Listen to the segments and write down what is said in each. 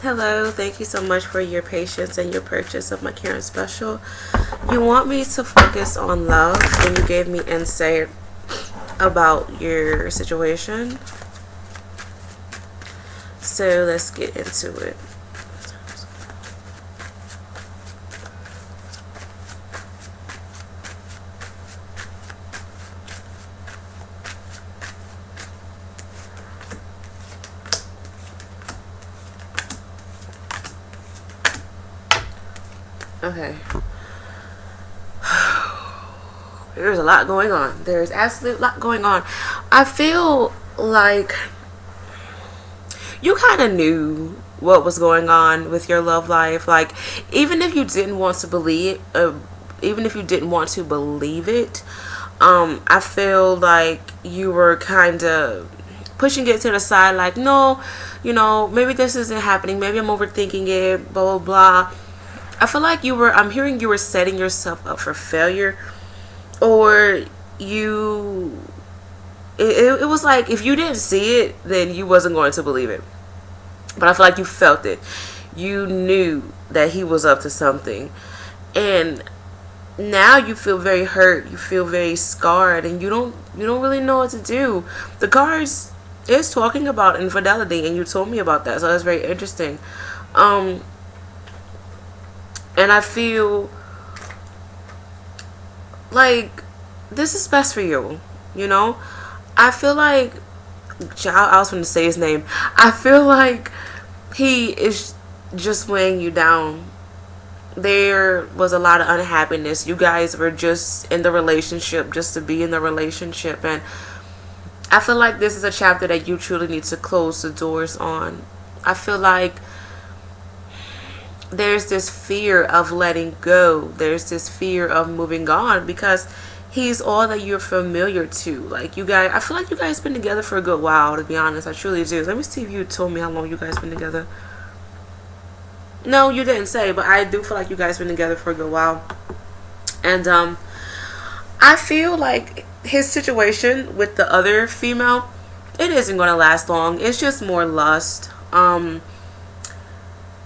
Hello, thank you so much for your patience and your purchase of my Karen special. You want me to focus on love, and you gave me insight about your situation. So let's get into it. Okay. There's a lot going on. There's absolute lot going on. I feel like you kind of knew what was going on with your love life. Like, even if you didn't want to believe, even if you didn't want to believe it, I feel like you were kind of pushing it to the side. Like, no, maybe this isn't happening. Maybe I'm overthinking it. Blah blah blah. I feel like I'm hearing you were setting yourself up for failure, or it was like if you didn't see it, then you wasn't going to believe it. But I feel like you felt it. You knew that he was up to something. And now you feel very hurt, you feel very scarred, and you don't really know what to do. The cards is talking about infidelity, and you told me about that, so that's very interesting. And I feel like this is best for you, I feel like, I was going to say his name. I feel like he is just weighing you down. There was a lot of unhappiness. You guys were just in the relationship just to be in the relationship. And I feel like this is a chapter that you truly need to close the doors on. I feel like there's this fear of letting go. There's this fear of moving on because he's all that you're familiar to. Like, you guys, I feel like you guys been together for a good while, to be honest. I truly do. Let me see if you told me how long you guys been together. No, you didn't say, but I do feel like you guys been together for a good while. And I feel like his situation with the other female, it isn't going to last long. It's just more lust.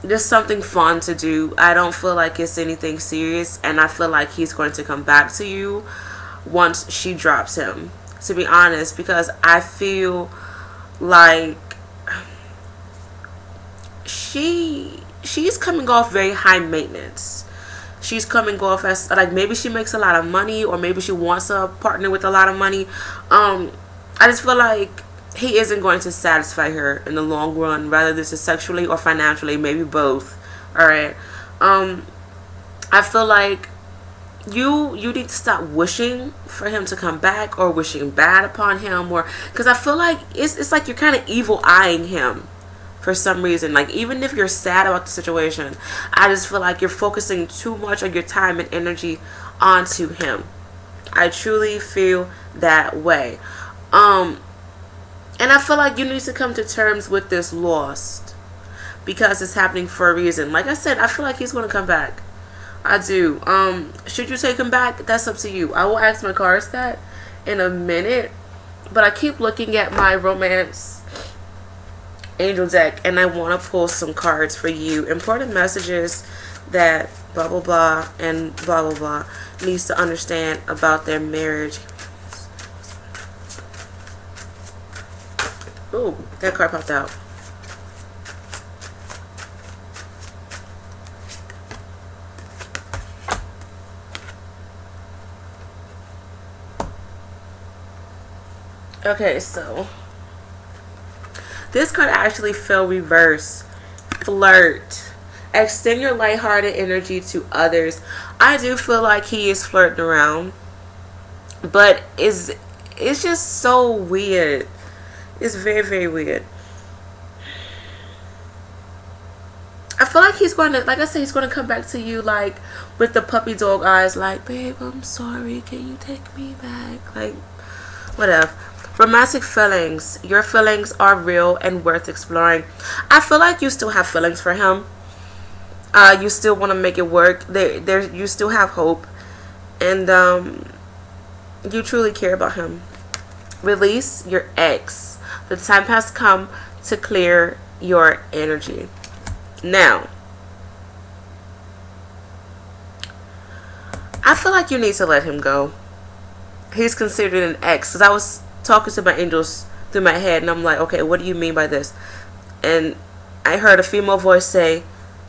Just something fun to do. I don't feel like it's anything serious, and I feel like he's going to come back to you once she drops him, to be honest, because I feel like she's coming off very high maintenance. She's coming off as like maybe she makes a lot of money, or maybe she wants a partner with a lot of money. I just feel like he isn't going to satisfy her in the long run, whether this is sexually or financially, maybe both. All right. I feel like you need to stop wishing for him to come back, or wishing bad upon him, or because I feel like it's like you're kind of evil eyeing him for some reason. Like, even if you're sad about the situation, I just feel like you're focusing too much of your time and energy onto him. I truly feel that way. And I feel like you need to come to terms with this loss, because it's happening for a reason. Like I said, I feel like he's going to come back. I do. Should you take him back? That's up to you. I will ask my cards that in a minute. But I keep looking at my romance angel deck, and I want to pull some cards for you. Important messages that blah, blah, blah, and blah, blah, blah needs to understand about their marriage. Ooh, that card popped out. Okay, so this card actually fell reverse. Flirt. Extend your lighthearted energy to others. I do feel like he is flirting around, but it's just so weird. It's very, very weird. I feel like he's going to, like I said, he's going to come back to you like with the puppy dog eyes, like, babe, I'm sorry, can you take me back? Like, whatever. Romantic feelings. Your feelings are real and worth exploring. I feel like you still have feelings for him. You still want to make it work. You still have hope, and you truly care about him. Release your ex. The time has come to clear your energy. Now, I feel like you need to let him go. He's considered an ex. Because I was talking to my angels through my head, and I'm like, okay, what do you mean by this? And I heard a female voice say,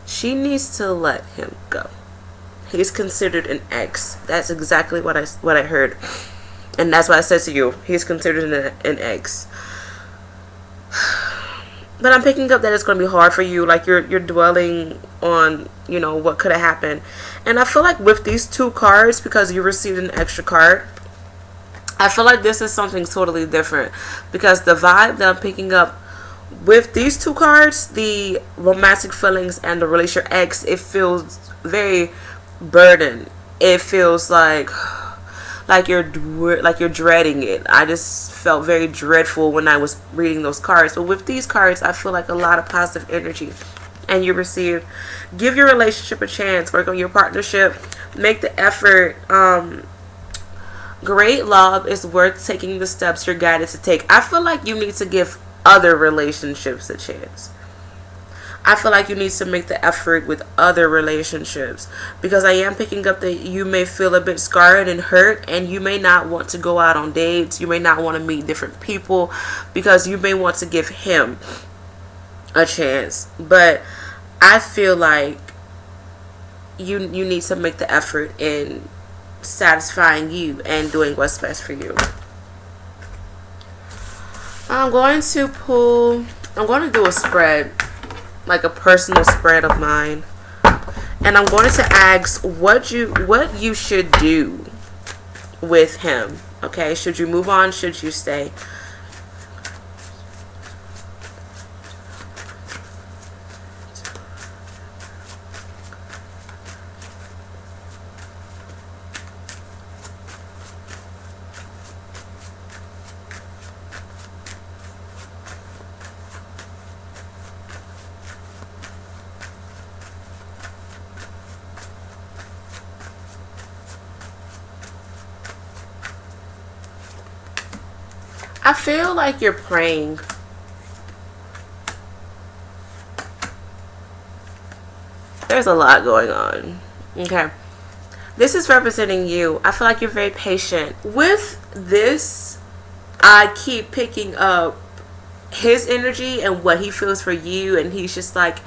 she needs to let him go. He's considered an ex. That's exactly what I heard. And that's why I said to you, he's considered an ex. But I'm picking up that it's going to be hard for you. Like, you're dwelling on, what could have happened. And I feel like with these two cards, because you received an extra card, I feel like this is something totally different. Because the vibe that I'm picking up with these two cards, the romantic feelings and the relation ex, it feels very burdened. It feels like you're dreading it. I just felt very dreadful when I was reading those cards. But with these cards, I feel like a lot of positive energy. And you received, give your relationship a chance. Work on your partnership. Make the effort. Great love is worth taking the steps you're guided to take. I feel like you need to give other relationships a chance. I feel like you need to make the effort with other relationships, because I am picking up that you may feel a bit scarred and hurt, and you may not want to go out on dates. You may not want to meet different people because you may want to give him a chance. But I feel like you need to make the effort in satisfying you and doing what's best for you. I'm going to do a spread, like a personal spread of mine, and I'm going to ask what you should do with him. Okay, should you move on? Should you stay? I feel like you're praying. There's a lot going on. Okay. This is representing you. I feel like you're very patient. With this, I keep picking up his energy and what he feels for you. And he's just like,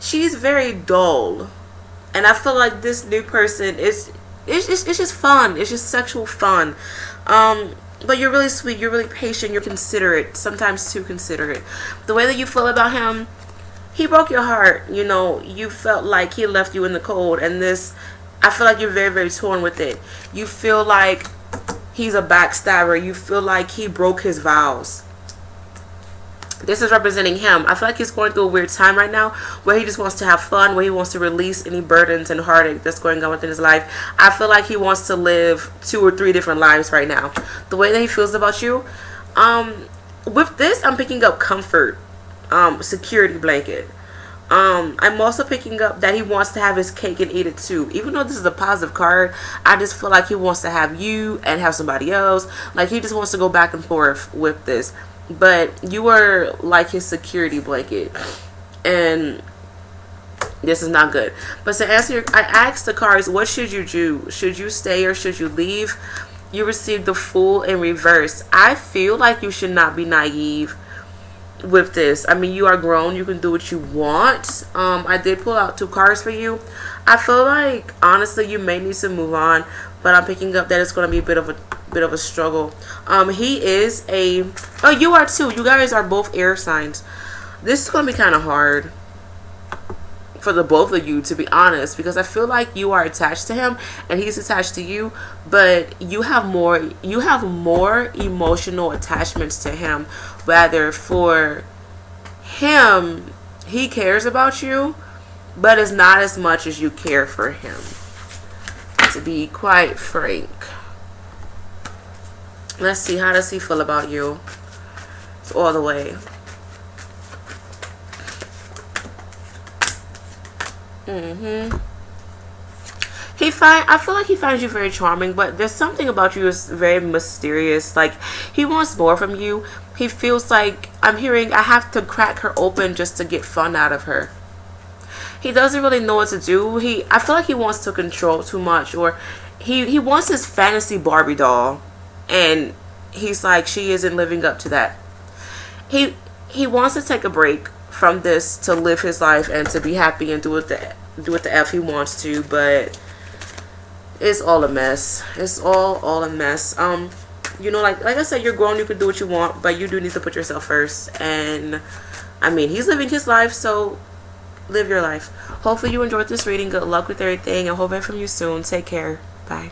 she's very dull. And I feel like this new person it's just fun. It's just sexual fun. But you're really sweet, you're really patient, you're considerate, sometimes too considerate. The way that you feel about him, he broke your heart. You felt like he left you in the cold, and this, I feel like you're very, very torn with it. You feel like he's a backstabber. You feel like he broke his vows. This is representing him. I feel like he's going through a weird time right now where he just wants to have fun, where he wants to release any burdens and heartache that's going on within his life. I feel like he wants to live 2 or 3 different lives right now. The way that he feels about you. With this, I'm picking up comfort, security blanket. I'm also picking up that he wants to have his cake and eat it too. Even though this is a positive card, I just feel like he wants to have you and have somebody else. Like, he just wants to go back and forth with this. But you are like his security blanket, and this is not good. But to answer I asked the cards, what should you do? Should you stay or should you leave? You received the Fool in reverse. I feel like you should not be naive with this. I mean, you are grown. You can do what you want. I did pull out 2 cards for you. I feel like, honestly, you may need to move on, but I'm picking up that it's going to be a bit of a struggle. He is a, oh, you are too. You guys are both air signs. This is going to be kind of hard for the both of you, to be honest, because I feel like you are attached to him and he's attached to you, but you have more emotional attachments to him. Rather, for him, he cares about you, but it's not as much as you care for him, to be quite frank. Let's see, how does he feel about you? It's all the way. I feel like he finds you very charming, but there's something about you is very mysterious. Like, he wants more from you. He feels like, I'm hearing, I have to crack her open just to get fun out of her. he doesn't really know what to do. I feel like he wants to control too much, or he wants his fantasy Barbie doll, and he's like, she isn't living up to that. He wants to take a break from this to live his life and to be happy and do what the f he wants to, but it's all a mess. It's all a mess. You know, like I said, you're grown, you can do what you want, but you do need to put yourself first. And I mean, he's living his life, so live your life. Hopefully you enjoyed this reading. Good luck with everything, and hope I hear from you soon. Take care. Bye.